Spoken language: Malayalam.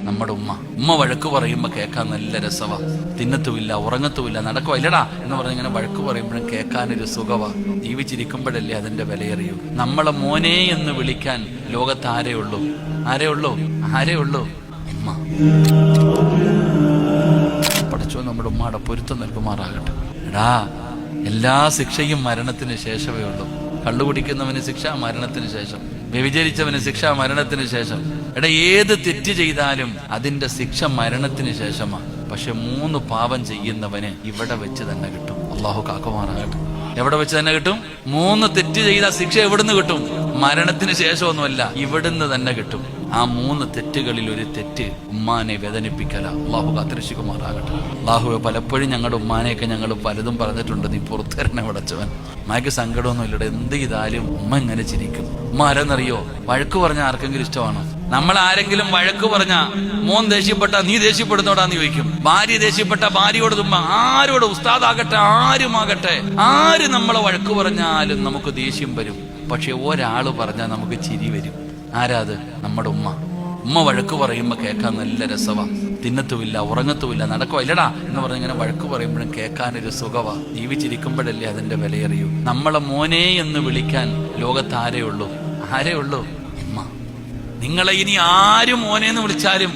നമ്മുടെ ഉമ്മ വഴക്ക് പറയുമ്പോ കേൾക്കാൻ നല്ല രസവാ. തിന്നത്തുമില്ല, ഉറങ്ങത്തുമില്ല, നടക്കുവാ ഇല്ലടാ എന്ന് പറഞ്ഞ് ഇങ്ങനെ വഴക്ക് പറയുമ്പോഴും കേൾക്കാനൊരു സുഖവാ. ജീവിച്ചിരിക്കുമ്പോഴല്ലേ അതിന്റെ വിലയറിയൂ. നമ്മളെ മോനെ എന്ന് വിളിക്കാൻ ലോകത്ത് ആരേ ഉള്ളൂ? ഉമ്മ. പഠിച്ചോ നമ്മുടെ ഉമ്മയുടെ പൊരുത്തം നൽകുമാറാകട്ടെ. എടാ, എല്ലാ ശിക്ഷയും മരണത്തിന് ശേഷമേ ഉള്ളൂ. കള്ളു കുടിക്കുന്നവന് ശിക്ഷ മരണത്തിന് ശേഷം, വ്യഭിചരിച്ചവന് ശിക്ഷ മരണത്തിന് ശേഷം. എടാ, ഏത് തെറ്റ് ചെയ്താലും അതിന്റെ ശിക്ഷ മരണത്തിന് ശേഷമാണ്. പക്ഷെ 3 പാപം ചെയ്യുന്നവന് ഇവിടെ വെച്ച് തന്നെ കിട്ടും. അള്ളാഹു കാക്കുമാറാകട്ടെ. എവിടെ വെച്ച് തന്നെ കിട്ടും? 3 തെറ്റ് ചെയ്ത ശിക്ഷ എവിടുന്ന് കിട്ടും? മരണത്തിന് ശേഷമൊന്നുമല്ല, ഇവിടുന്ന് തന്നെ കിട്ടും. ആ 3 തെറ്റുകളിൽ ഒരു തെറ്റ് ഉമ്മാനെ വേദനിപ്പിക്കല. അള്ളാഹു കാത്തിരക്ഷിക്കുമാറാകട്ടെ. അള്ളാഹുവെ, പലപ്പോഴും ഞങ്ങളുടെ ഉമ്മാനെയൊക്കെ ഞങ്ങൾ പലതും പറഞ്ഞിട്ടുണ്ട്. നീ പുറത്തേരണ വിടച്ചവൻ. ഉമ്മയ്ക്ക് സങ്കടമൊന്നും ഇല്ലട. എന്ത് ചെയ്താലും ഉമ്മ ഇങ്ങനെ ചിരിക്കും. ഉമ്മ ആരെന്നറിയോ? വഴക്ക് പറഞ്ഞ ആർക്കെങ്കിലും ഇഷ്ടമാണോ? നമ്മൾ ആരെങ്കിലും വഴക്ക് പറഞ്ഞ മോൻ ദേഷ്യപ്പെട്ട നീ ദേഷ്യപ്പെടുന്നോടാന്ന് ചോദിക്കും. ഭാര്യ ദേഷ്യപ്പെട്ട ഭാര്യയോട് തുമ്മ. ആരോട്, ഉസ്താദാകട്ടെ ആരുമാകട്ടെ, ആര് നമ്മളെ വഴക്ക് പറഞ്ഞാലും നമുക്ക് ദേഷ്യം വരും. പക്ഷെ ഒരാള് പറഞ്ഞാൽ നമുക്ക് ചിരി വരും. ആരാത്? നമ്മുടെ ഉമ്മ വഴക്ക് പറയുമ്പോ കേൾക്കാൻ നല്ല രസവാ. തിന്നത്തുമില്ല, ഉറങ്ങത്തുമില്ല, നടക്കുവാ ഇല്ലടാ എന്ന് പറഞ്ഞ് ഇങ്ങനെ വഴക്ക് പറയുമ്പോഴും കേൾക്കാനൊരു സുഖവാ. ജീവിച്ചിരിക്കുമ്പോഴല്ലേ അതിന്റെ വിലയറിയൂ. നമ്മളെ മോനെ എന്ന് വിളിക്കാൻ ലോകത്ത് ആരേ ഉള്ളൂ? ഉമ്മ. നിങ്ങളെ ഇനി ആരും മോനെ എന്ന് വിളിച്ചാലും